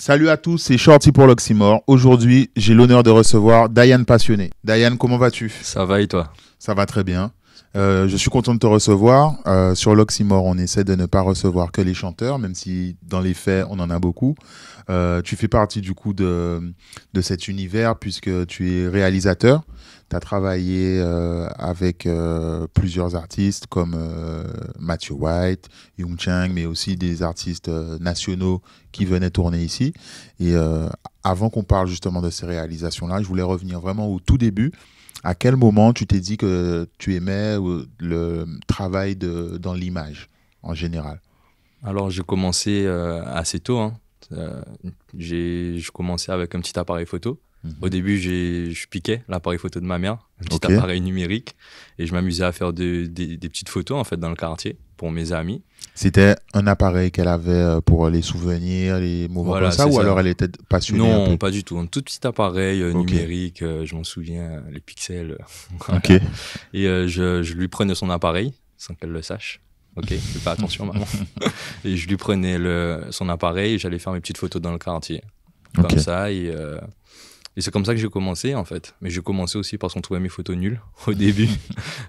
Salut à tous, c'est Shorty pour l'Oxymore. Aujourd'hui, j'ai l'honneur de recevoir Diane Passionné. Diane, comment vas-tu? Ça va et toi? Ça va très bien. Je suis content de te recevoir. Sur l'Oxymore, on essaie de ne pas recevoir que les chanteurs, même si dans les faits, on en a beaucoup. Tu fais partie du coup de cet univers puisque tu es réalisateur. Tu as travaillé avec plusieurs artistes comme Matthew White, Young Chang, mais aussi des artistes nationaux qui venaient tourner ici. Et avant qu'on parle justement de ces réalisations-là, je voulais revenir vraiment au tout début. À quel moment tu t'es dit que tu aimais le travail dans l'image en général? Alors j'ai commencé assez tôt, hein. Je commençais avec un petit appareil photo. Au début, je piquais l'appareil photo de ma mère, un petit Ok. appareil numérique, et je m'amusais à faire des petites photos en fait dans le quartier pour mes amis. C'était un appareil qu'elle avait pour les souvenirs, les moments Voilà, comme ça, c'est ou ça. alors elle était passionnée un Non, peu? pas du tout. Un tout petit appareil Ok. numérique, je m'en souviens, les pixels. Voilà. Ok. Et je lui prenais son appareil sans qu'elle le sache. Ok, fais pas attention maman. Et je lui prenais son appareil et j'allais faire mes petites photos dans le quartier. Comme Ok. ça. Et c'est comme ça que j'ai commencé en fait. Mais j'ai commencé aussi parce qu'on trouvait mes photos nulles au début.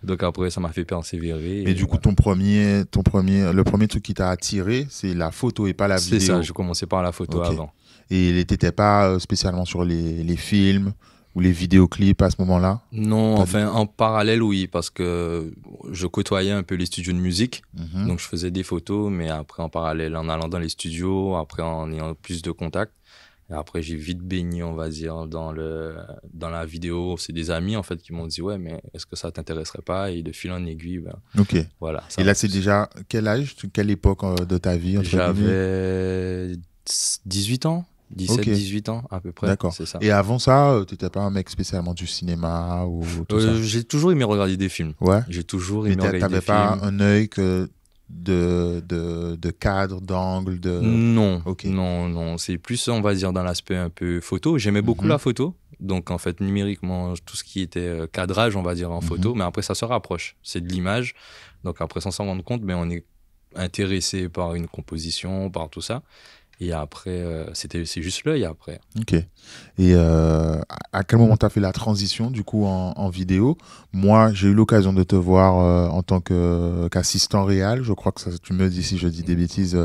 Donc après, ça m'a fait persévérer. Et Et du coup, voilà. le premier truc qui t'a attiré, c'est la photo et pas la C'est ça, vidéo. j'ai commencé par la photo Ok. avant. Et t'étais pas spécialement sur les films ou les vidéoclips à ce moment-là? Non, Pas du enfin tout. en parallèle, oui, parce que je côtoyais un peu les studios de musique. Mhm. Donc je faisais des photos, mais après en parallèle, en allant dans les studios, après en ayant plus de contacts. Et après, j'ai vite baigné, on va dire, dans la vidéo. C'est des amis, en fait, qui m'ont dit, ouais, mais est-ce que ça t'intéresserait pas? Et de fil en aiguille, ben, Ok. voilà, Et ça là, m'a c'est poussé. déjà quel âge, quelle époque de ta vie, entre guillemets? J'avais 18 ans, Ok, 17-18 ans, à peu près, d'accord. c'est ça. Et avant ça, t'étais pas un mec spécialement du cinéma ou tout ça? J'ai toujours aimé regarder des films. Ouais. J'ai toujours Mais aimé regarder des t'avais pas films. un œil de cadre, d'angle, de... Non, Ok. non, non. C'est plus, on va dire, dans l'aspect un peu photo. J'aimais beaucoup Mhm, la photo. Donc, en fait, numériquement, tout ce qui était cadrage, on va dire, en mhm. photo. Mais après, ça se rapproche. C'est de l'image. Donc, après, sans s'en rendre compte, mais on est intéressé par une composition, par tout ça. Et après, c'est juste l'œil après. Ok. Et à quel moment tu as fait la transition du coup en vidéo? Moi, j'ai eu l'occasion de te voir en tant qu'assistant réal. Je crois que ça, tu me dis si je dis des bêtises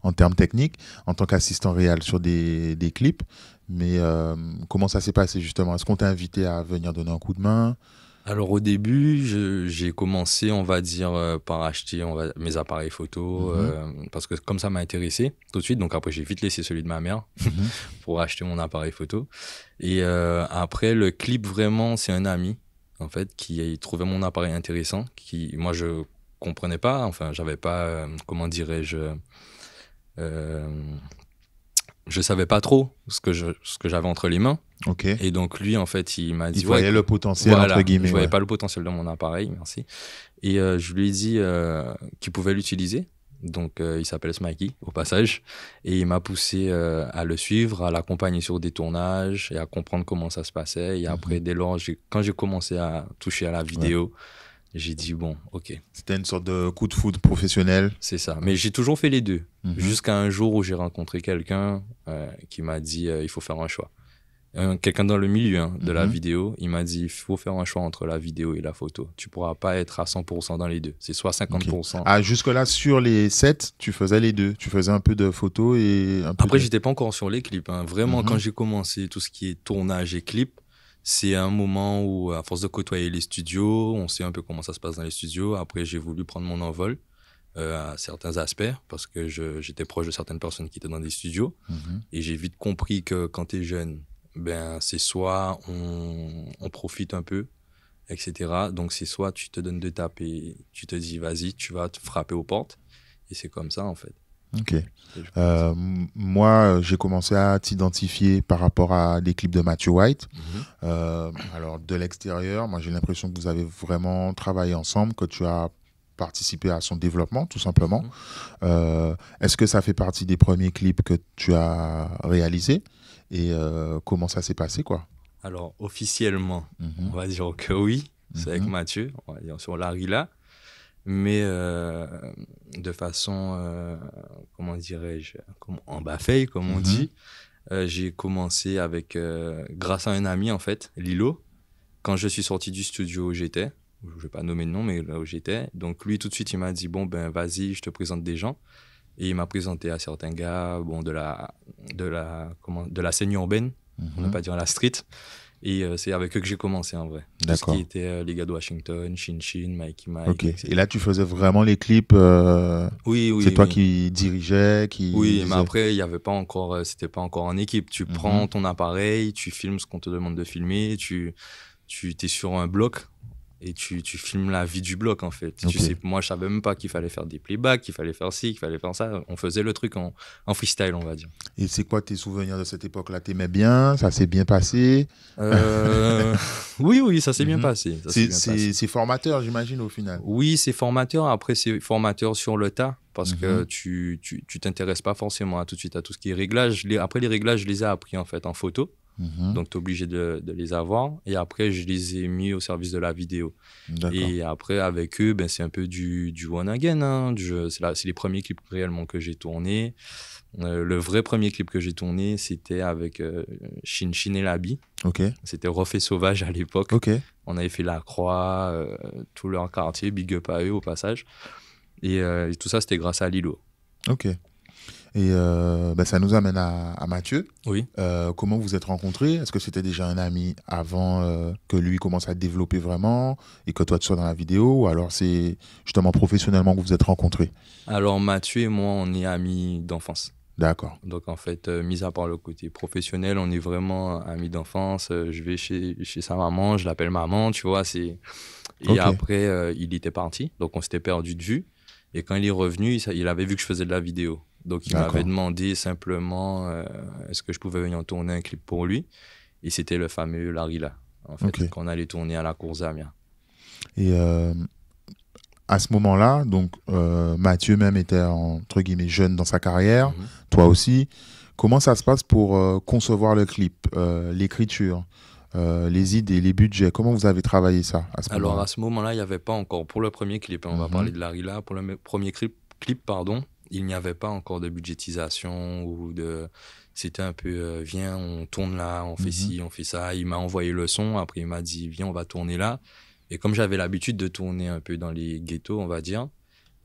en termes techniques, en tant qu'assistant réal sur des clips. Mais comment ça s'est passé justement? Est-ce qu'on t'a invité à venir donner un coup de main? Alors au début, j'ai commencé, on va dire, par acheter mes appareils photo, Mhm, parce que comme ça m'a intéressé tout de suite. Donc après, j'ai vite laissé celui de ma mère mhm, pour acheter mon appareil photo. Et après, le clip, vraiment, c'est un ami, en fait, qui a trouvé mon appareil intéressant, moi, je comprenais pas, enfin, j'avais pas, comment dirais-je, euh, je savais pas trop ce que j'avais entre les mains. ok. Et donc lui, en fait, il m'a Il dit, ouais, voyait le potentiel entre voilà, je guillemets, voyais ouais. pas le potentiel de mon appareil, merci. Et je lui ai dit qu'il pouvait l'utiliser. Donc il s'appelle Smikey, au passage. Et il m'a poussé à le suivre, à l'accompagner sur des tournages et à comprendre comment ça se passait. Et après, Mhm, dès lors, quand j'ai commencé à toucher à la ouais. vidéo, j'ai dit, bon, ok, C'était une sorte de coup de foudre professionnel. c'est ça. Mais j'ai toujours fait les deux. Mhm, Jusqu'à un jour où j'ai rencontré quelqu'un qui m'a dit, il faut faire un choix. Quelqu'un dans le milieu de la mhm. vidéo, il m'a dit, il faut faire un choix entre la vidéo et la photo. Tu pourras pas être à 100% dans les deux. C'est soit Ok. 50%. Ah, jusque-là, sur les sets, tu faisais les deux. Tu faisais un peu de photos et un peu Après, de... j'étais pas encore sur les clips, hein. Vraiment, quand Mhm, j'ai commencé tout ce qui est tournage et clip, c'est un moment où, à force de côtoyer les studios, on sait un peu comment ça se passe dans les studios. Après, j'ai voulu prendre mon envol à certains aspects parce que j'étais proche de certaines personnes qui étaient dans des studios. mhm. Et j'ai vite compris que quand tu es jeune, ben, c'est soit on profite un peu, etc. Donc, c'est soit tu te donnes de taper, tu te dis, vas-y, tu vas te frapper aux portes. Et c'est comme ça, en fait. Ok. Et je pense. Moi, j'ai commencé à t'identifier par rapport à des clips de Matthew White. Mhm. Alors, de l'extérieur, moi, j'ai l'impression que vous avez vraiment travaillé ensemble, que tu as participé à son développement, tout simplement. Mhm. Est-ce que ça fait partie des premiers clips que tu as réalisés? Et comment ça s'est passé, quoi? Alors, officiellement, on Mhm, va dire que oui, c'est avec mhm, Mathieu, on va dire sur Larila. mais de façon, comment dirais-je, en bas-feuille, comme on Mhm. dit. J'ai commencé avec, grâce à un ami, en fait, Lilo, quand je suis sorti du studio où j'étais. Je ne vais pas nommer de nom, mais là où j'étais. Donc, lui, tout de suite, il m'a dit, bon, ben, vas-y, je te présente des gens. Et il m'a présenté à certains gars, bon, de la scène urbaine, pour ne Mhm. pas dire la street. Et c'est avec eux que j'ai commencé, en vrai. Tout ce qui D'accord. était les gars de Washington, Shin Shin, Mikey Ok. Mike, Et etc. là, tu faisais vraiment les clips. Oui, C'est oui, toi oui. qui dirigeais, qui Oui, mais disais. après, il y avait pas encore, c'était pas encore en équipe. Tu Mhm. prends ton appareil, tu filmes ce qu'on te demande de filmer, tu t'es sur un bloc et tu filmes la vie du bloc, en fait. Tu Ok. sais, moi, je savais même pas qu'il fallait faire des playbacks, qu'il fallait faire ci, qu'il fallait faire ça. On faisait le truc en freestyle, on va dire. Et c'est quoi tes souvenirs de cette époque-là? T'aimais bien? Ça s'est bien passé? Euh, Oui, oui, ça s'est bien Mhm. passé. Ça s'est bien passé. C'est formateur, j'imagine, au final. Oui, c'est formateur. Après, c'est formateur sur le tas parce que Mhm. tu t'intéresses pas forcément tout de suite à tout ce qui est réglage. Après, les réglages, je les ai appris en fait en photo. Mhm. Donc, tu es obligé de les avoir. Et après, je les ai mis au service de la vidéo. D'accord. Et après, avec eux, ben, c'est un peu du one again, hein. C'est les premiers clips réellement que j'ai tournés. Le vrai premier clip que j'ai tourné, c'était avec Shin Shin et Labi. Ok. C'était Rof et Sauvage à l'époque. Ok. On avait fait la Croix, tout leur quartier, big up à eux au passage. Et tout ça, c'était grâce à Lilo. Ok. Et ben, ça nous amène à Mathieu. Oui. Comment vous êtes rencontrés? Est-ce que c'était déjà un ami avant que lui commence à te développer vraiment et que toi tu sois dans la vidéo? Ou alors c'est justement professionnellement que vous vous êtes rencontrés? Alors, Mathieu et moi, on est amis d'enfance. D'accord. Donc, en fait, mis à part le côté professionnel, on est vraiment amis d'enfance. Je vais chez sa maman, je l'appelle maman, tu vois. Et Ok. après, il était parti. Donc, on s'était perdu de vue. Et quand il est revenu, il avait vu que je faisais de la vidéo. Donc, il m'avait D'accord. demandé simplement est-ce que je pouvais venir tourner un clip pour lui. Et c'était le fameux Larila, en Ok. fait, qu'on allait tourner à la Cour Zamia. Et à ce moment-là, donc Mathieu même était entre guillemets jeune dans sa carrière, Mhm. toi aussi. Comment ça se passe pour concevoir le clip, l'écriture, les idées, les budgets? Comment vous avez travaillé ça à ce Alors, moment-là? à ce moment-là, il n'y avait pas encore, pour le premier clip, hein, on va Mhm. parler de Larila, pour le premier clip, pardon, il n'y avait pas encore de budgétisation ou de. C'était un peu, viens, on tourne là, on fait Mhm. ci, on fait ça. Il m'a envoyé le son, après il m'a dit, viens, on va tourner là. Et comme j'avais l'habitude de tourner un peu dans les ghettos, on va dire,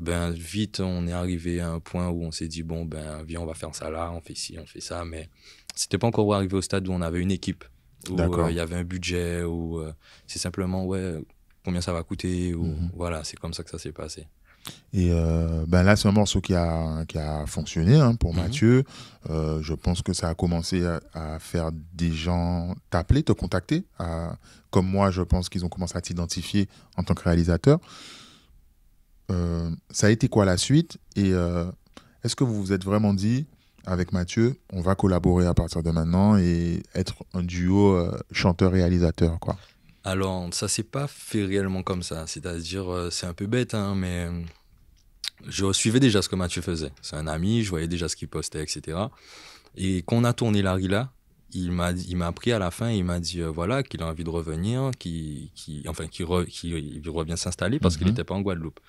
ben vite, on est arrivé à un point où on s'est dit, bon, ben viens, on va faire ça là, on fait ci, on fait ça. Mais c'était pas encore arrivé au stade où on avait une équipe, où il D'accord. y avait un budget, où c'est simplement, ouais, combien ça va coûter, ou Mhm. voilà, c'est comme ça que ça s'est passé. Et ben là, c'est un morceau qui a fonctionné hein, pour Mhm. Mathieu. Je pense que ça a commencé à faire des gens t'appeler, te contacter. Comme moi, je pense qu'ils ont commencé à t'identifier en tant que réalisateur. Ça a été quoi la suite? Et est-ce que vous vous êtes vraiment dit, avec Mathieu, on va collaborer à partir de maintenant et être un duo chanteur-réalisateur, quoi? Alors, ça s'est pas fait réellement comme ça. C'est-à-dire, c'est un peu bête, hein, mais je suivais déjà ce que Mathieu faisait. C'est un ami, je voyais déjà ce qu'il postait, etc. Et quand on a tourné Larila, il m'a appris à la fin, il m'a dit voilà, qu'il a envie de revenir, qu'il revient s'installer parce qu'il Mhm. n'était pas en Guadeloupe.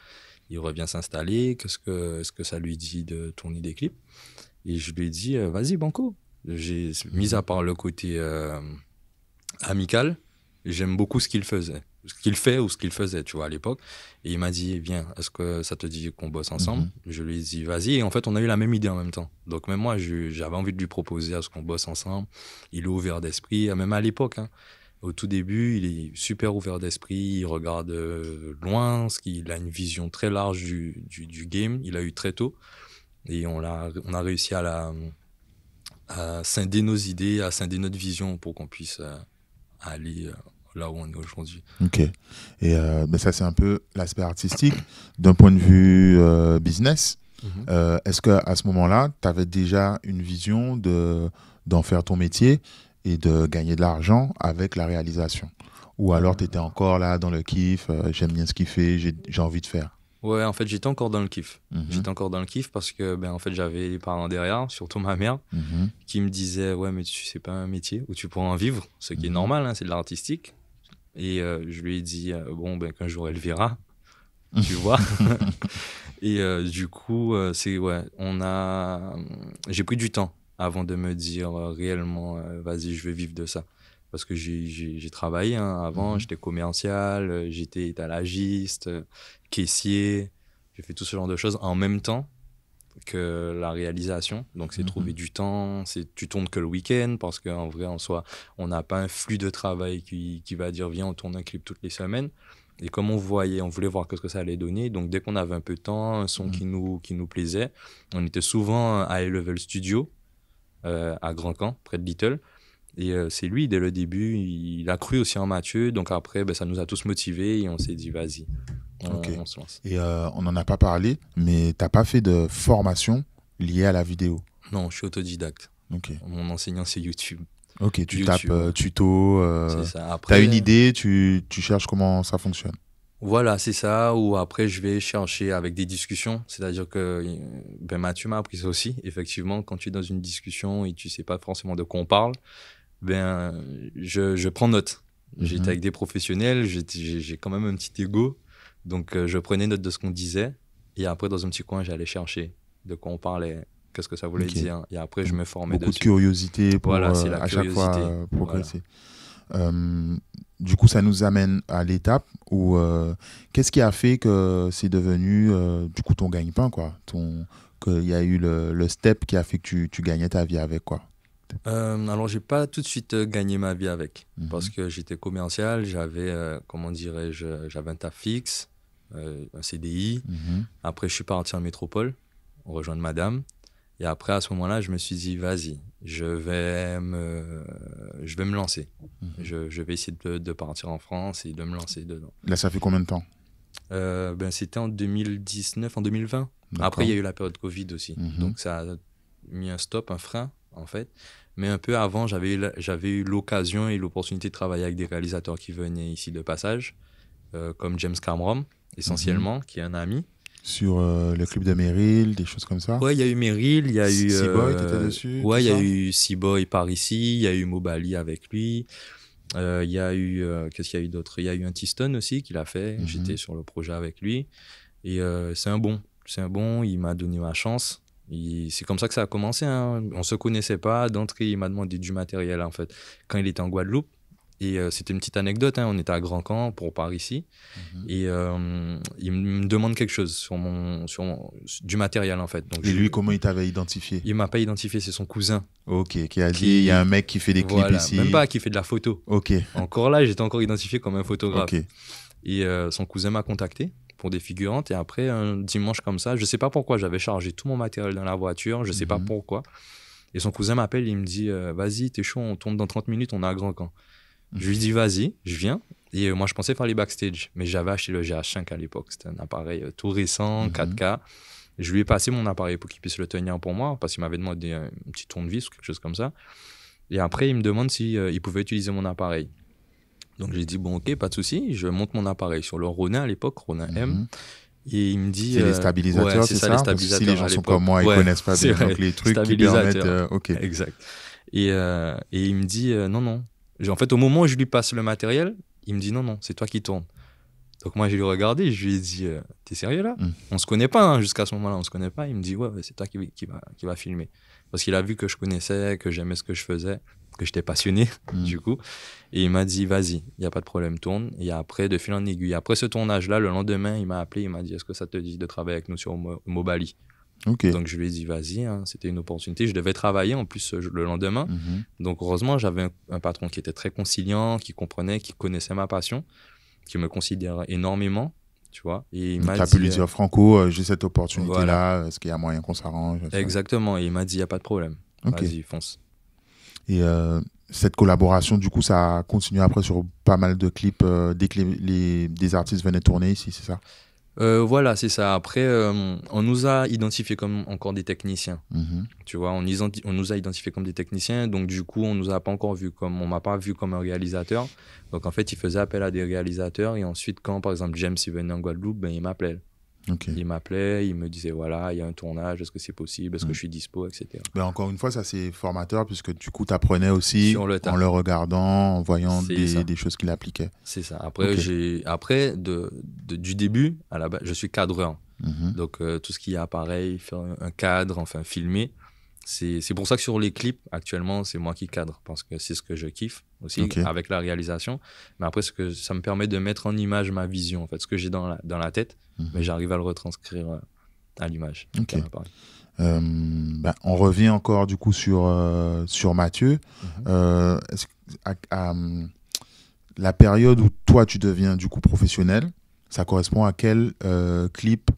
Il revient s'installer, est-ce que ça lui dit de tourner des clips? Et je lui ai dit vas-y, banco. Mis Mhm. à part le côté amical, j'aime beaucoup ce qu'il faisait. Ce qu'il fait ou ce qu'il faisait, tu vois, à l'époque. Et il m'a dit, viens, est-ce que ça te dit qu'on bosse ensemble? Mhm. Je lui ai dit, vas-y. Et en fait, on a eu la même idée en même temps. Donc, même moi, j'avais envie de lui proposer à ce qu'on bosse ensemble. Il est ouvert d'esprit, même à l'époque, hein. Au tout début, il est super ouvert d'esprit. Il regarde loin, il a une vision très large du game. Il a eu très tôt. Et on a réussi à scinder nos idées, à scinder notre vision pour qu'on puisse aller là où on est aujourd'hui. Ok. Et ben ça, c'est un peu l'aspect artistique. D'un point de vue business, Mhm. est-ce qu'à ce moment-là, tu avais déjà une vision d'en faire ton métier et de gagner de l'argent avec la réalisation? Ou alors tu étais encore là dans le kiff, j'aime bien ce qu'il fait, j'ai envie de faire. Ouais, en fait, j'étais encore dans le kiff. Mhm. J'étais encore dans le kiff parce que, ben, en fait, j'avais les parents derrière, surtout ma mère, Mhm. qui me disait, ouais, mais tu sais pas un métier où tu pourras en vivre, ce qui est Mhm. normal, hein, c'est de l'artistique. Et je lui ai dit, bon, ben, qu'un jour elle verra. tu vois. Et du coup, j'ai pris du temps avant de me dire réellement, vas-y, je vais vivre de ça. Parce que j'ai travaillé hein, avant, Mhm. j'étais commercial, j'étais étalagiste, caissier, j'ai fait tout ce genre de choses en même temps que la réalisation. Donc, c'est trouver Mhm. du temps, tu tournes que le week-end parce qu'en vrai, en soi, on n'a pas un flux de travail qui va dire viens, on tourne un clip toutes les semaines. Et comme on voulait voir ce que ça allait donner. Donc, dès qu'on avait un peu de temps, un son Mhm. qui nous plaisait, on était souvent à High Level Studio, à Grand Camp, près de Little. Et c'est lui, dès le début, il a cru aussi en Mathieu. Donc après, ben, ça nous a tous motivés et on s'est dit, vas-y, Ok. on se lance. Et on n'en a pas parlé, mais t'as pas fait de formation liée à la vidéo. Non, je suis autodidacte. Ok. Mon enseignant, c'est YouTube. Ok, tu tapes YouTube, ouais. tuto, C'est ça. t'as une Après, idée, tu cherches comment ça fonctionne. voilà, c'est ça. Ou après, je vais chercher avec des discussions. C'est-à-dire que ben, Mathieu m'a appris ça aussi. Effectivement, quand tu es dans une discussion et tu sais pas forcément de quoi on parle, ben, je prends note. J'étais Mhm. avec des professionnels, j'ai quand même un petit ego. Donc, je prenais note de ce qu'on disait. Et après, dans un petit coin, j'allais chercher de quoi on parlait, qu'est-ce que ça voulait Ok. dire. Et après, je Donc, me formais beaucoup de dessus. curiosité pour Voilà, c'est la à chaque fois curiosité. Voilà. progresser. Euh, du coup, ça nous amène à l'étape où qu'est-ce qui a fait que c'est devenu du coup ton gagne-pain, quoi. Qu'il y a eu le step qui a fait que tu gagnais ta vie avec, quoi. Alors, j'ai pas tout de suite gagné ma vie avec. Parce Mhm. que j'étais commercial, j'avais, comment dirais-je, j'avais un taf fixe, un CDI. Mhm. Après, je suis parti en métropole, rejoindre madame. Et après, à ce moment-là, je me suis dit, vas-y, je vais me lancer. Mhm. Je vais essayer de partir en France et de me lancer dedans. Là, ça fait combien de temps? Ben, c'était en 2019, en 2020. Après, il D'accord. y a eu la période Covid aussi. Mhm. Donc, ça a mis un stop, un frein, en fait. Mais un peu avant, j'avais eu l'occasion et l'opportunité de travailler avec des réalisateurs qui venaient ici de passage, comme James Cameron, Mhm. essentiellement, qui est un ami. Sur le clip de Meryl, des choses comme ça. Ouais, il y a eu Meryl, il y a eu, Seaboy, t'étais dessus, tout ouais, il y a ça? eu Seaboy par ici, il y a eu Mobali avec lui, il y a eu, qu'est-ce qu'il y a eu d'autre? Il y a eu un Tiston aussi qu'il a fait, j'étais Mhm. sur le projet avec lui, et c'est un bon, il m'a donné ma chance. C'est comme ça que ça a commencé, hein. On se connaissait pas, d'entrée, il m'a demandé du matériel en fait, quand il était en Guadeloupe. Et c'était une petite anecdote, hein. On était à Grand Camp pour par ici. Mhm. Et il me demande quelque chose du matériel en fait. Donc Et lui, comment il t'avait identifié? il m'a pas identifié, c'est son cousin Ok, qui a dit, il y a un qui, mec qui fait des clips voilà, même ici. pas qui fait de la photo. Ok, Encore là, j'étais encore identifié comme un ok. photographe. Et son cousin m'a contacté pour des figurantes. Et après, un dimanche comme ça, je sais pas pourquoi, j'avais chargé tout mon matériel dans la voiture, je sais pas Mhm. pourquoi. Et son cousin m'appelle, il me dit, vas-y, t'es chaud, on tourne dans 30 minutes, on est à Grand Camp. Je lui dis, vas-y, je viens. Et moi, je pensais faire les backstage, mais j'avais acheté le GH5 à l'époque. C'était un appareil tout récent, Mhm. 4K. Je lui ai passé mon appareil pour qu'il puisse le tenir pour moi, parce qu'il m'avait demandé un petit tournevis ou quelque chose comme ça. Et après, il me demande si il pouvait utiliser mon appareil. Donc, j'ai dit, bon, ok, pas de souci. Je monte mon appareil sur le Ronin à l'époque, Ronin M. Mhm. Et il me dit, C'est les ouais, stabilisateurs, c'est c'est ça, les ça? Parce que si les stabilisateurs gens à sont comme l'époque. moi, ils Ouais, connaissent pas c'est bien. Donc vrai, les trucs qui permettent, stabilisateur. ok. Exact. Et il me dit, non, non. En fait, au moment où je lui passe le matériel, il me dit, non, non, c'est toi qui tournes. Donc moi, je lui ai regardé et je lui ai dit, t'es sérieux là? Mm. On se connaît pas hein, jusqu'à ce moment-là, on se connaît pas. Il me dit, ouais, ouais, c'est toi qui va filmer. Parce qu'il a vu que je connaissais, que j'aimais ce que je faisais, que j'étais passionné, Mm. du coup. Et il m'a dit, vas-y, il n'y a pas de problème, tourne. Et après, de fil en aiguille, après ce tournage-là, le lendemain, il m'a appelé, il m'a dit, est-ce que ça te dit de travailler avec nous sur Mobali? Ok. Donc je lui ai dit, vas-y, hein, c'était une opportunité. Je devais travailler en plus le lendemain. Mhm. Donc heureusement, j'avais un patron qui était très conciliant, qui comprenait, qui connaissait ma passion, qui me considère énormément, tu vois. Et il Donc m'a tu as pu dit, lui dire, Franco, j'ai cette voilà, opportunité-là, est-ce qu'il y a moyen qu'on s'arrange? Ça. exactement. Et il m'a dit, il n'y a pas de problème. Ok. Vas-y, fonce. Et cette collaboration, du coup, ça a continué après sur pas mal de clips dès que des artistes venaient tourner ici, c'est ça? Voilà, c'est ça. Après, on nous a identifiés comme encore des techniciens. Mhm. Tu vois, on nous a identifiés comme des techniciens. Donc, du coup, on nous a pas encore vu on m'a pas vu comme un réalisateur. Donc, en fait, il faisait appel à des réalisateurs. Et ensuite, quand, par exemple, James il venait en Guadeloupe, ben, il m'appelait. Ok. Il m'appelait, il me disait voilà, il y a un tournage, est-ce que c'est possible, est-ce que je suis dispo, etc. Mais encore une fois, ça c'est formateur puisque du coup, tu apprenais aussi Sur le en tas, le regardant, en voyant c'est ça. des choses qu'il appliquait. C'est ça. Ok. Après du début à la base, je suis cadreur. Mhm. Donc, tout ce qui est appareil, faire un cadre, enfin, filmer. C'est pour ça que sur les clips, actuellement, c'est moi qui cadre, parce que c'est ce que je kiffe aussi, Ok. avec la réalisation. Mais après, ça me permet de mettre en image ma vision, en fait, ce que j'ai dans la tête, mais Mhm. j'arrive à le retranscrire à l'image. Ok. à l'appareil. On revient encore du coup sur Mathieu. Est-ce que- à, la période où toi tu deviens du coup professionnel, ça correspond à quel clip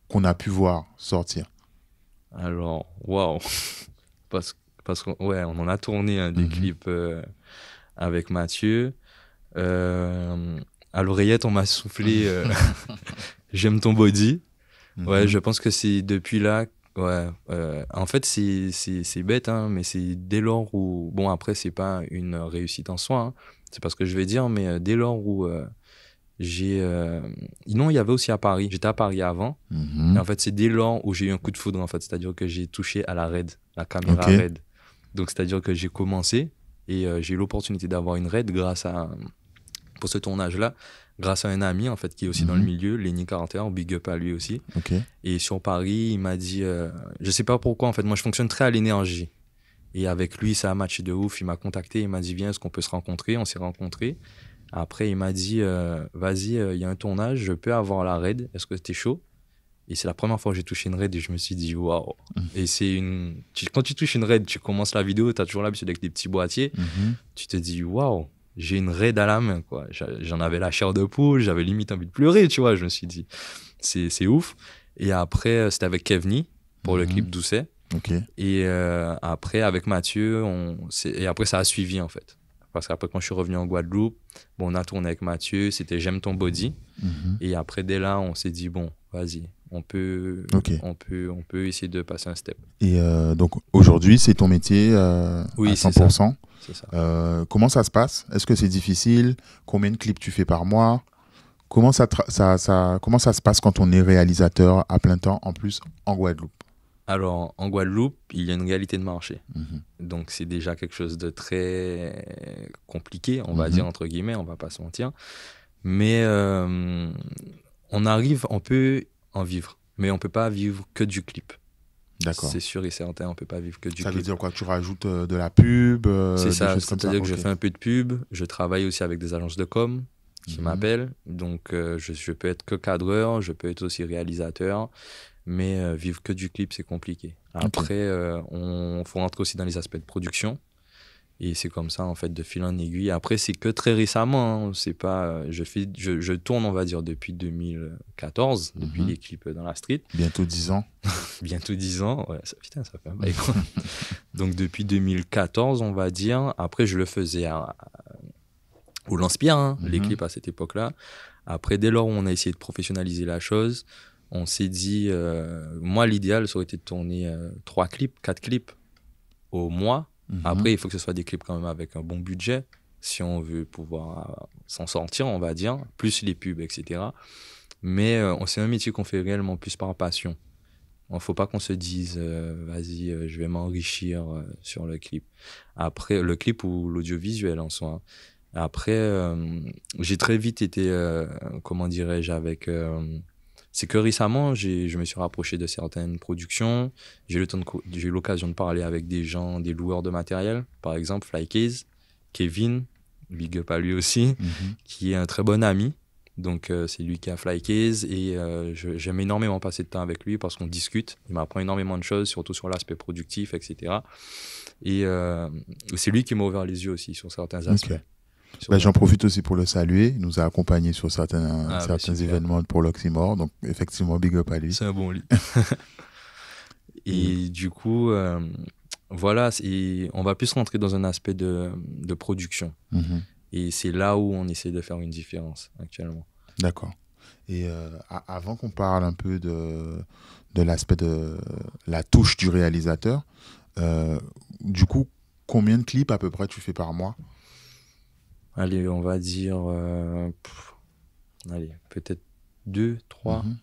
qu'on a pu voir sortir? Alors, waouh! Parce qu'on ouais, on en a tourné des Mhm. clips avec Mathieu. À l'oreillette, on m'a soufflé J'aime ton body. Ouais, Mhm. je pense que c'est depuis là. Ouais, en fait, c'est bête, hein, mais c'est dès lors où. Bon, après, c'est pas une réussite en soi, hein, c'est pas ce que je vais dire, mais dès lors où j'ai. Non, il y avait aussi à Paris. J'étais à Paris avant. Et Mhm. en fait, c'est dès lors où j'ai eu un coup de foudre, en fait. C'est-à-dire que j'ai touché à la RED, la Ok. caméra RED. Donc, c'est-à-dire que j'ai commencé et j'ai eu l'opportunité d'avoir une RED pour ce tournage-là, grâce à un ami, en fait, qui est aussi dans le Mhm. milieu, Lenny Carter, big up à lui aussi. Ok. Et sur Paris, il m'a dit, je sais pas pourquoi, en fait, moi je fonctionne très à l'énergie. Et avec lui, ça a matché de ouf. Il m'a contacté, il m'a dit, viens, est-ce qu'on peut se rencontrer? On s'est rencontrés. Après, il m'a dit, vas-y, il y a un tournage, je peux avoir la raid, est-ce que t'es chaud? Et c'est la première fois que j'ai touché une raid et je me suis dit, waouh. Et quand tu touches une raid, tu commences la vidéo, tu as toujours l'habitude avec des petits boîtiers, Mhm. tu te dis, waouh, j'ai une raid à la main, quoi. J'en avais la chair de poule, j'avais limite envie de pleurer, tu vois. Je me suis dit, c'est ouf. Et après, c'était avec Kevni pour le Mhm. clip Doucet. Ok. Et après, avec Mathieu, et après, ça a suivi, en fait. Parce qu'après, quand je suis revenu en Guadeloupe, bon, on a tourné avec Mathieu, c'était J'aime ton body. Mhm. Et après, dès là, on s'est dit, bon, vas-y, Ok. on peut essayer de passer un step. Et donc aujourd'hui, c'est ton métier à Oui, c'est ça. 100%. C'est ça. Comment ça se passe? Est-ce que c'est difficile? Combien de clips tu fais par mois? Comment comment ça se passe quand on est réalisateur à plein temps, en plus en Guadeloupe? Alors, en Guadeloupe, il y a une réalité de marché. Mhm. Donc, c'est déjà quelque chose de très compliqué, on va Mhm. dire, entre guillemets, on va pas se mentir. Mais on peut en vivre, mais on peut pas vivre que du clip. D'accord. C'est sûr et certain, on peut pas vivre que du Ça veut clip. dire quoi? Tu rajoutes de la pub, C'est des ça, choses comme ça? c'est-à-dire que je Ok. fais un peu de pub, je travaille aussi avec des agences de com qui Mhm. m'appellent, donc je peux être que cadreur, je peux être aussi réalisateur, mais vivre que du clip, c'est compliqué. Après, on faut rentrer aussi dans les aspects de production. Et c'est comme ça, en fait, de fil en aiguille. Après, c'est que très récemment. Hein. C'est pas, je tourne, on va dire, depuis 2014, depuis Mhm. les clips dans la street. Bientôt 10 ans. Bientôt 10 ans. Ouais, putain, ça fait un bail, quoi. Donc, depuis 2014, on va dire. Après, je le faisais au Lance-Pierre, hein, les Mhm. clips à cette époque-là. Après, dès lors où on a essayé de professionnaliser la chose, on s'est dit, moi, l'idéal, ça aurait été de tourner 3 clips, 4 clips au mois. Mhm. Après, il faut que ce soit des clips quand même avec un bon budget, si on veut pouvoir s'en sortir, on va dire, plus les pubs, etc. Mais c'est un métier qu'on fait réellement plus par passion. Il ne faut pas qu'on se dise, vas-y, je vais m'enrichir sur le clip. Après, le clip ou l'audiovisuel en soi. Après, j'ai très vite été, comment dirais-je, c'est que récemment, je me suis rapproché de certaines productions. J'ai eu l'occasion de parler avec des gens, des loueurs de matériel. Par exemple, Flycase, Kevin, big up à lui aussi, Mhm. qui est un très bon ami. Donc, c'est lui qui a Flycase et j'aime énormément passer de temps avec lui parce qu'on discute. Il m'apprend énormément de choses, surtout sur l'aspect productif, etc. Et c'est lui qui m'a ouvert les yeux aussi sur certains aspects. Ok. J'en profite aussi pour le saluer. Il nous a accompagnés sur certains super. événements pour l'Oxymore. Donc, effectivement, big up à lui. C'est un bon lit. Et du coup, voilà, on va plus rentrer dans un aspect de production. Mhm. Et c'est là où on essaie de faire une différence actuellement. D'accord. Et avant qu'on parle un peu de l'aspect de la touche du réalisateur, du coup, combien de clips à peu près tu fais par mois? Allez, on va dire, allez, peut-être 2, 3. Mhm.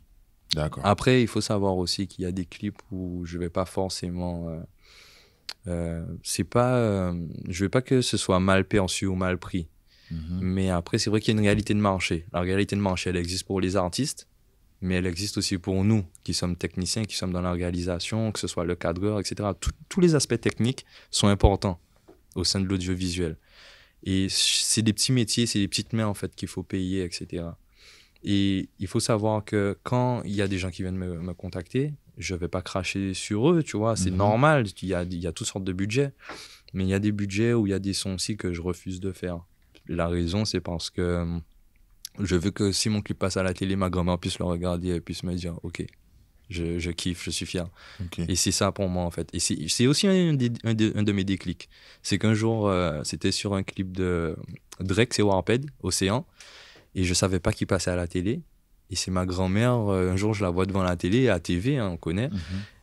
D'accord. Après, il faut savoir aussi qu'il y a des clips où je vais pas forcément... c'est pas... je veux pas que ce soit mal perçu ou mal pris. Mhm. Mais après, c'est vrai qu'il y a une réalité de marché. La réalité de marché, elle existe pour les artistes, mais elle existe aussi pour nous, qui sommes techniciens, qui sommes dans la réalisation, que ce soit le cadreur, etc. Tous les aspects techniques sont importants au sein de l'audiovisuel. Et c'est des petits métiers, c'est des petites mains, en fait, qu'il faut payer, etc. Et il faut savoir que quand il y a des gens qui viennent me contacter, je ne vais pas cracher sur eux, tu vois, c'est Mhm. normal, il y a toutes sortes de budgets. Mais il y a des budgets où il y a des sons aussi que je refuse de faire. La raison, c'est parce que je veux que si mon clip passe à la télé, ma grand-mère puisse le regarder et puisse me dire, OK, je kiffe, je suis fier. Ok. Et c'est ça pour moi, en fait. Et c'est aussi un de mes déclics. C'est qu'un jour, c'était sur un clip de Drake, c'est Warped, Océan, et je savais pas qu'il passait à la télé. Et c'est ma grand-mère, un jour, je la vois devant la télé, à TV, hein, on connaît. Mhm.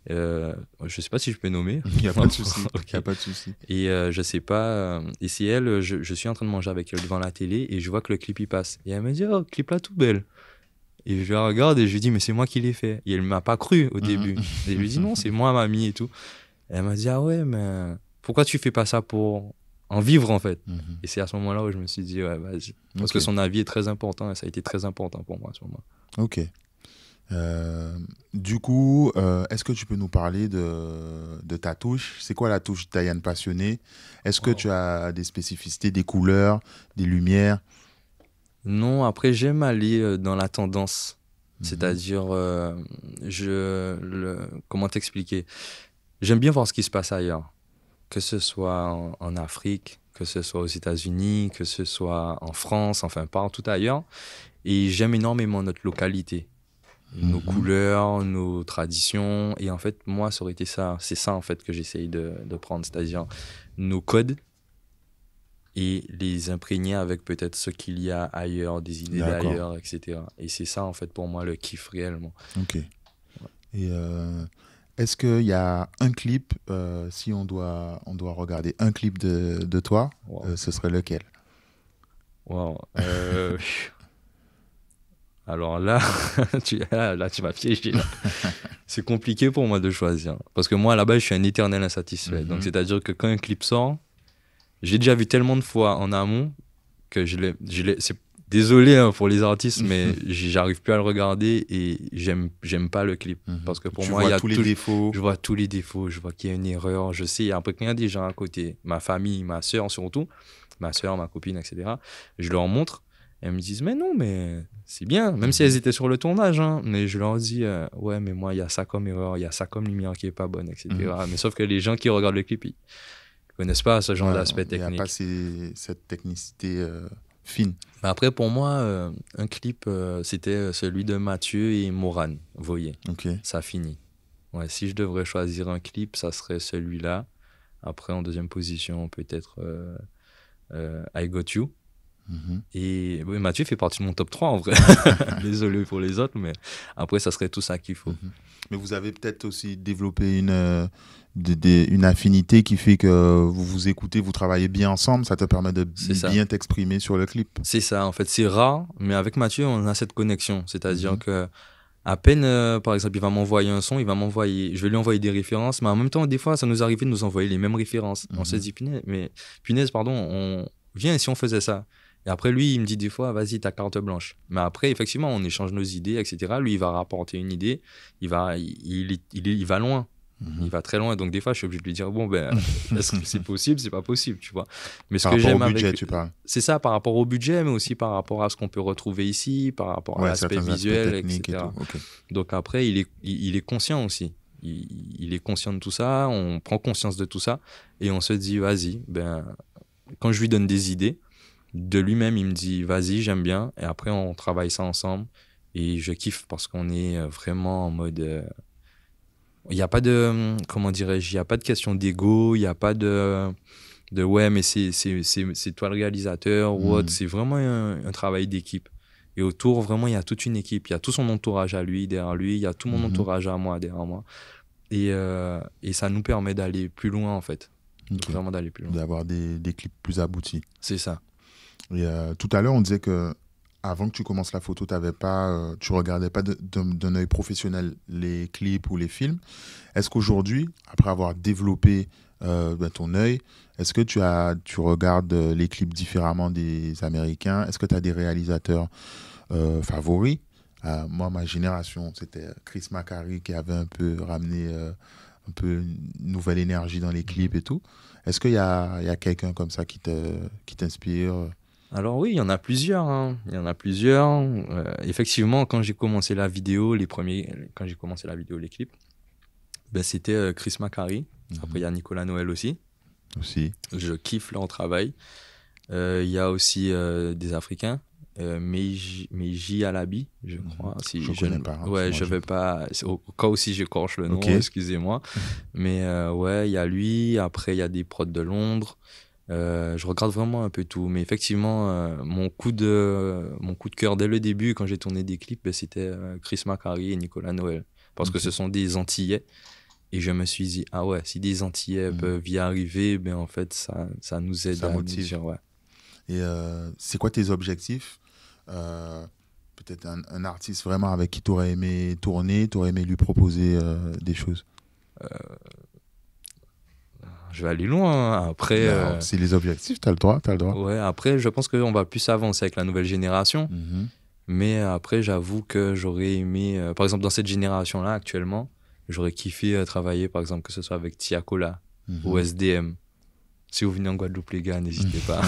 Je sais pas si je peux nommer. Il n'y a pas de souci. Ok. Il n'y a pas de souci. Et je sais pas. Et c'est elle, je suis en train de manger avec elle devant la télé et je vois que le clip il passe. Et elle me dit, oh, clip là tout belle. Et je la regarde et je lui dis, mais c'est moi qui l'ai fait. Et elle m'a pas cru au début. Mhm. Et je lui dis, non, c'est moi, mamie et tout. Et elle m'a dit, ah ouais, mais pourquoi tu fais pas ça pour en vivre en fait? Mhm. Et c'est à ce moment-là où je me suis dit, ouais, vas-y. Parce Ok. que son avis est très important et ça a été très important pour moi à ce moment. Ok. Du coup, est-ce que tu peux nous parler de ta touche? C'est quoi la touche Diane Passionné? Est-ce que Wow. tu as des spécificités, des couleurs, des lumières? Non, après, j'aime aller dans la tendance. Mhm. C'est-à-dire, comment t'expliquer? J'aime bien voir ce qui se passe ailleurs. Que ce soit en Afrique, que ce soit aux États-Unis, que ce soit en France, enfin partout ailleurs. Et j'aime énormément notre localité, nos Mhm. couleurs, nos traditions. Et en fait, moi, ça aurait été ça. C'est ça, en fait, que j'essaye de prendre. C'est-à-dire nos codes et les imprégner avec peut-être ce qu'il y a ailleurs, des idées D'accord. d'ailleurs, etc. Et c'est ça, en fait, pour moi, le kiff réellement. Ok. Et est-ce qu'il y a un clip, si on doit regarder un clip de toi, Wow. ce serait lequel? Wow. Alors là, là, tu m'as piégé. Là. C'est compliqué pour moi de choisir. Parce que moi, là-bas, je suis un éternel insatisfait. Donc, Mhm. c'est-à-dire que quand un clip sort, j'ai déjà vu tellement de fois en amont que désolé hein, pour les artistes, mais j'arrive plus à le regarder et j'aime pas le clip. Mhm. Parce que pour Tu moi, il y vois a tous les défauts. je vois tous les défauts, je vois qu'il y a une erreur, je sais. Après, quand il y a des gens à côté, ma famille, ma soeur surtout, ma soeur, ma copine, etc., je leur montre. Elles me disent, mais non, mais c'est bien, même si elles étaient sur le tournage, hein, mais je leur dis, ouais, mais moi, il y a ça comme erreur, il y a ça comme lumière qui est pas bonne, etc. Mais sauf que les gens qui regardent le clip, ils connaissent pas ce genre Ouais, d'aspect il n'y a pas technique. cette technicité fine. Mais après, pour moi, un clip, c'était celui de Mathieu et Morane, Voyer. Ok. Ça finit. Ouais, si je devrais choisir un clip, ça serait celui-là. Après, en deuxième position, peut-être I Got You. Mhm. Et oui, Mathieu fait partie de mon top 3 en vrai. Désolé pour les autres, mais après, ça serait tout ça qu'il faut. Mhm. Mais vous avez peut-être aussi développé une affinité qui fait que vous vous écoutez, vous travaillez bien ensemble, ça te permet de C'est ça. bien t'exprimer sur le clip. C'est ça, en fait. C'est rare, mais avec Mathieu, on a cette connexion. C'est-à-dire Mhm. que à peine, par exemple, il va m'envoyer un son, je vais lui envoyer des références, mais en même temps, des fois, ça nous arrivait de nous envoyer les mêmes références. On se Mhm. dit, punaise, pardon, viens si on faisait ça. Et après, lui, il me dit des fois, vas-y, ta carte blanche. Mais après, effectivement, on échange nos idées, etc. Lui, il va rapporter une idée, il va loin. Mhm. Il va très loin. Donc, des fois, je suis obligé de lui dire, bon, ben, est-ce que c'est possible? C'est pas possible, tu vois. Mais ce Par que rapport au j'aime budget, avec. tu parles. C'est ça, par rapport au budget, mais aussi par rapport à ce qu'on peut retrouver ici, par rapport à Ouais, l'aspect certains aspects visuel, techniques et etc. tout. Ok. Donc après, il est conscient aussi. Il est conscient de tout ça, on prend conscience de tout ça et on se dit, vas-y, ben, quand je lui donne des idées, de lui-même, il me dit, vas-y, j'aime bien. Et après, on travaille ça ensemble et je kiffe parce qu'on est vraiment en mode... Il n'y a pas de, comment dirais-je, il n'y a pas de question d'ego, il n'y a pas de ouais, mais c'est toi le réalisateur ou autre. Mhm. C'est vraiment un travail d'équipe. Et autour, vraiment, il y a toute une équipe. Il y a tout son entourage à lui, derrière lui. Il y a tout mon Mhm. entourage à moi, derrière moi. Et ça nous permet d'aller plus loin, en fait. Ok. Vraiment d'aller plus loin. D'avoir des clips plus aboutis. C'est ça. Et tout à l'heure, on disait que avant que tu commences la photo, tu regardais pas d'un œil professionnel les clips ou les films. Est-ce qu'aujourd'hui, après avoir développé ton œil, est-ce que tu regardes les clips différemment des Américains? Est-ce que tu as des réalisateurs favoris? Moi, ma génération, c'était Chris McQuarrie qui avait un peu ramené un peu une nouvelle énergie dans les clips et tout. Est-ce qu'il y a quelqu'un comme ça qui t'inspire? Alors oui, il y en a plusieurs, hein. Il y en a plusieurs. Effectivement, quand j'ai commencé la vidéo, quand j'ai commencé la vidéo, les clips, ben, c'était Chris McQuarrie. Après, il y a Nicolas Noël aussi. Aussi. Je kiffe leur travail. Il y a aussi des Africains. Meiji Alabi, je crois. Si Je connais pas. Hein, ouais, je vais pas. Au cas où si j'écorche le nom, Ok. excusez-moi. Mais ouais, il y a lui. Après, il y a des prods de Londres. Je regarde vraiment un peu tout. Mais effectivement, mon coup de cœur dès le début, quand j'ai tourné des clips, ben, c'était Chris McQuarrie et Nicolas Noël. Parce que ce sont des Antillais. Et je me suis dit, ah ouais, si des Antillais peuvent y arriver, ben en fait, ça nous aide Ça à motive. nous dire, ouais. Et c'est quoi tes objectifs? Peut-être un artiste vraiment avec qui tu aurais aimé tourner, tu aurais aimé lui proposer des choses. Je vais aller loin, hein. Après, C'est les objectifs, tu as le droit. ouais, après, je pense qu'on va plus avancer avec la nouvelle génération. Mhm. Mais après, j'avoue que j'aurais aimé, par exemple, dans cette génération-là, actuellement, j'aurais kiffé travailler, par exemple, que ce soit avec Tiakola ou SDM. Si vous venez en Guadeloupe, les gars, n'hésitez pas.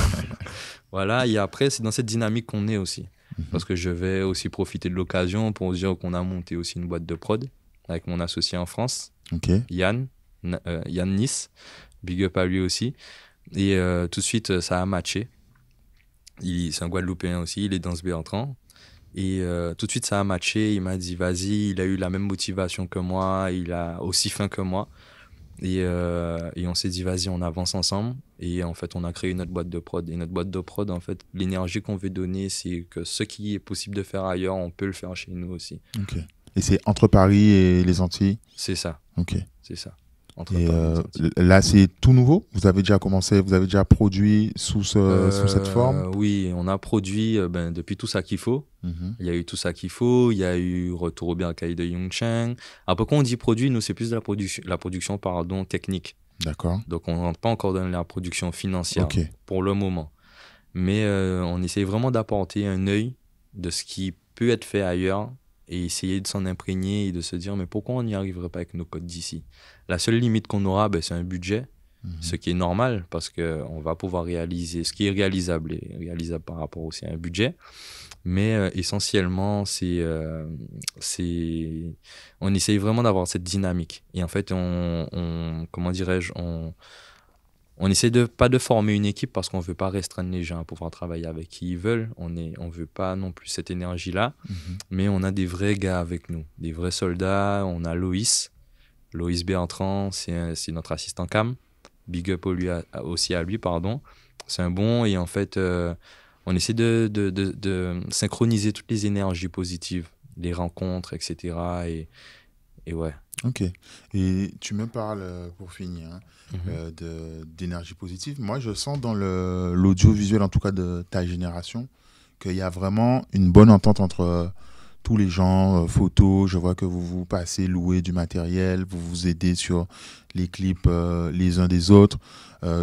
Voilà, et après, c'est dans cette dynamique qu'on est aussi. Parce que je vais aussi profiter de l'occasion pour dire qu'on a monté aussi une boîte de prod avec mon associé en France, Ok. Yann Nice. Big up à lui aussi. Et tout de suite, ça a matché. C'est un Guadeloupéen aussi, il est dans ce Bertrand. Et tout de suite, ça a matché. Il m'a dit, vas-y, il a eu la même motivation que moi, il a aussi faim que moi. Et on s'est dit, vas-y, on avance ensemble. Et en fait, on a créé notre boîte de prod. Et notre boîte de prod, en fait, l'énergie qu'on veut donner, c'est que ce qui est possible de faire ailleurs, on peut le faire chez nous aussi. Ok. Et c'est entre Paris et les Antilles? C'est ça. Ok. C'est ça. Et là, c'est tout nouveau? Vous avez déjà commencé, vous avez déjà produit sous cette forme? Oui, on a produit depuis Tout ça qu'il faut. Mhm. Il y a eu Tout ça qu'il faut, il y a eu Retour au Bercail de Yung Chang. Après, quand on dit produit, nous, c'est plus de la production technique. D'accord. Donc, on ne rentre pas encore dans la production financière pour le moment. Mais on essaye vraiment d'apporter un œil de ce qui peut être fait ailleurs et essayer de s'en imprégner et de se dire, mais pourquoi on n'y arriverait pas avec nos codes d'ici? La seule limite qu'on aura, c'est un budget, ce qui est normal parce qu'on va pouvoir réaliser ce qui est réalisable et réalisable par rapport aussi à un budget. Mais essentiellement, on essaye vraiment d'avoir cette dynamique. Et en fait, comment dirais-je, on essaie pas de former une équipe parce qu'on ne veut pas restreindre les gens à pouvoir travailler avec qui ils veulent. On ne veut pas non plus cette énergie-là. Mais on a des vrais gars avec nous, des vrais soldats. On a Loïs Bertrand, c'est notre assistant cam. Big up aussi à lui, pardon. C'est un bon. Et en fait, on essaie de synchroniser toutes les énergies positives, les rencontres, etc. Et ouais. Ok. Et tu me parles, pour finir, d'énergie positive. Moi, je sens dans l'audiovisuel, en tout cas de ta génération, qu'il y a vraiment une bonne entente entre tous les gens, photos. Je vois que vous vous passez louer du matériel, vous vous aidez sur les clips les uns des autres.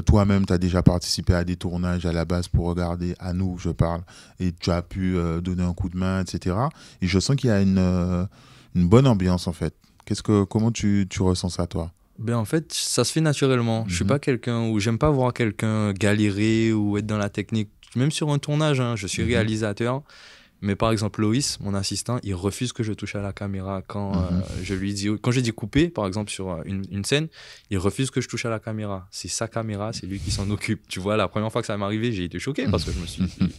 Toi-même, tu as déjà participé à des tournages à la base pour regarder, à nous, je parle, et tu as pu donner un coup de main, etc. Et je sens qu'il y a une bonne ambiance, en fait. Comment tu ressens ça, toi? Ben en fait, ça se fait naturellement. Je suis pas quelqu'un où j'aime pas voir quelqu'un galérer ou être dans la technique. Même sur un tournage, hein, je suis réalisateur. Mais par exemple, Loïs, mon assistant, il refuse que je touche à la caméra quand je lui dis, quand je dis couper, par exemple sur une scène, il refuse que je touche à la caméra. C'est sa caméra, c'est lui qui s'en occupe. Tu vois, la première fois que ça m'est arrivé, j'ai été choqué parce que je me suis dit,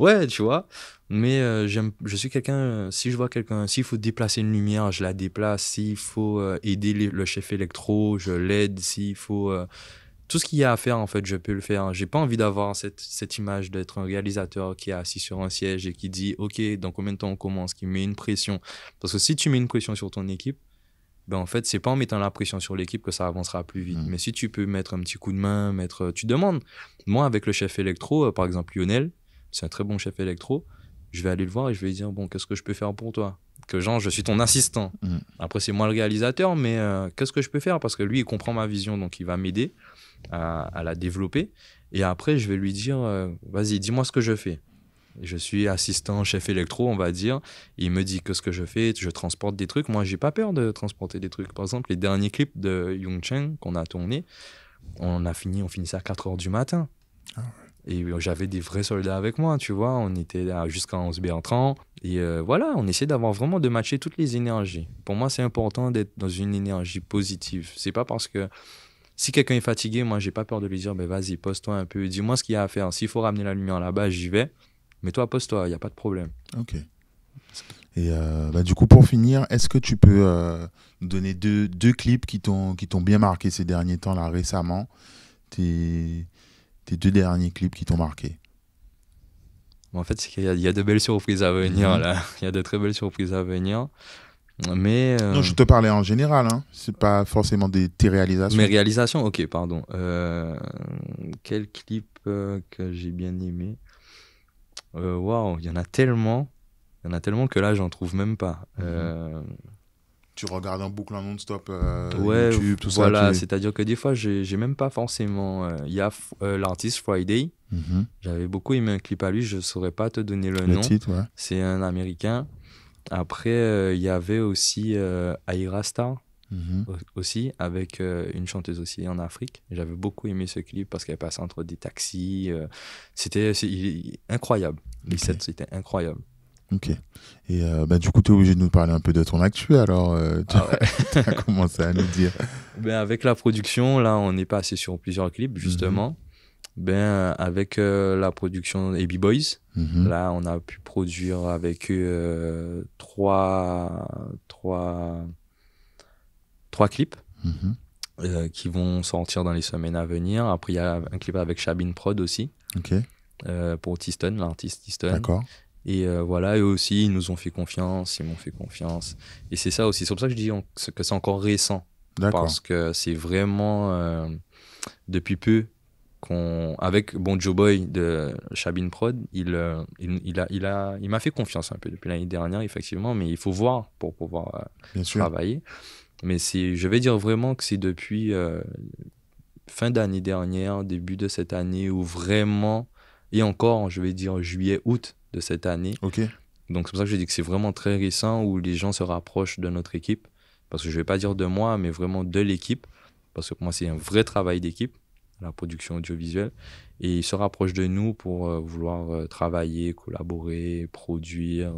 ouais, tu vois. Mais je suis quelqu'un, si je vois quelqu'un, s'il faut déplacer une lumière, je la déplace. S'il faut aider le chef électro, je l'aide. S'il faut... tout ce qu'il y a à faire, en fait, je peux le faire. J'ai pas envie d'avoir cette image d'être un réalisateur qui est assis sur un siège et qui dit « Ok, dans combien de temps on commence ?» qui met une pression. Parce que si tu mets une pression sur ton équipe, ben en fait, c'est pas en mettant la pression sur l'équipe que ça avancera plus vite. Mais si tu peux mettre un petit coup de main, tu demandes. Moi, avec le chef électro, par exemple Lionel, c'est un très bon chef électro, je vais aller le voir et je vais lui dire, bon, qu'est-ce que je peux faire pour toi? Que genre, je suis ton assistant. Mhm. Après, c'est moi le réalisateur, mais qu'est-ce que je peux faire? Parce que lui, il comprend ma vision, donc il va m'aider à la développer. Et après, je vais lui dire, vas-y, dis-moi ce que je fais. Je suis assistant chef électro, on va dire. Il me dit que ce que je fais, je transporte des trucs. Moi, j'ai pas peur de transporter des trucs. Par exemple, les derniers clips de Young Cheng qu'on a tournés, on finissait à 4 heures du matin. Ah ouais. Et j'avais des vrais soldats avec moi, tu vois. On était là jusqu'à 11 Bertrand. Et voilà, on essaie d'avoir vraiment de matcher toutes les énergies. Pour moi, c'est important d'être dans une énergie positive. C'est pas parce que si quelqu'un est fatigué, moi, j'ai pas peur de lui dire, ben vas-y, pose-toi un peu. Dis-moi ce qu'il y a à faire. S'il faut ramener la lumière là-bas, j'y vais. Mais toi, pose-toi, il n'y a pas de problème. Ok. Et du coup, pour finir, est-ce que tu peux nous donner deux clips qui t'ont bien marqué ces derniers temps, là, récemment? Tes 2 derniers clips qui t'ont marqué? En fait, c'est qu'il y a de belles surprises à venir, là. Il y a de très belles surprises à venir. Mais Non, je te parlais en général, hein. C'est pas forcément tes réalisations. mes réalisations, ok, pardon. Quel clip que j'ai bien aimé? Waouh, il y en a tellement. Il y en a tellement que là, j'en trouve même pas. Tu regardes en boucle en non-stop Ouais, YouTube, tout voilà, ça. c'est-à-dire que des fois, j'ai même pas forcément. Il y a l'artiste Friday. Mhm. J'avais beaucoup aimé un clip à lui, je saurais pas te donner le Le nom. titre, ouais. C'est un Américain. Après, il y avait aussi Aira Star Mhm. aussi, avec une chanteuse aussi en Afrique. J'avais beaucoup aimé ce clip parce qu'elle passait entre des taxis. Incroyable. Les Ok. sets, c'était incroyable. Ok. Et du coup, tu es obligé de nous parler un peu de ton actu, alors tu Ah ouais. as commencé à nous dire. Ben, avec la production, là, on est passé sur plusieurs clips, justement. Avec la production AB Boys, Mhm. là, on a pu produire avec eux trois clips Mhm. qui vont sortir dans les semaines à venir. Après, il y a un clip avec Shabin Prod aussi, Ok. pour Tiston, l'artiste Tiston. D'accord. Et voilà, eux aussi, ils nous ont fait confiance, ils m'ont fait confiance. Et c'est ça aussi, c'est pour ça que je dis que c'est encore récent. D'accord. Parce que c'est vraiment depuis peu avec Joe Boy de Shabin Prod, il m'a fait confiance un peu depuis l'année dernière, effectivement, mais il faut voir pour pouvoir Bien sûr. travailler. Mais je vais dire vraiment que c'est depuis fin d'année dernière, début de cette année, où vraiment, et encore, je vais dire juillet, août de cette année. Ok. Donc c'est pour ça que je dis que c'est vraiment très récent, où les gens se rapprochent de notre équipe. Parce que je ne vais pas dire de moi, mais vraiment de l'équipe. Parce que pour moi, c'est un vrai travail d'équipe, la production audiovisuelle. Et ils se rapprochent de nous pour vouloir travailler, collaborer, produire.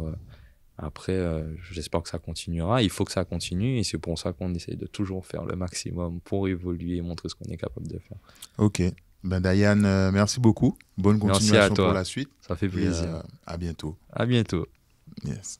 Après, j'espère que ça continuera. Il faut que ça continue. Et c'est pour ça qu'on essaie de toujours faire le maximum pour évoluer et montrer ce qu'on est capable de faire. Ok. Diane, merci beaucoup. Bonne Merci à continuation pour toi. la suite. Ça fait Et plaisir. à bientôt. À bientôt. Yes.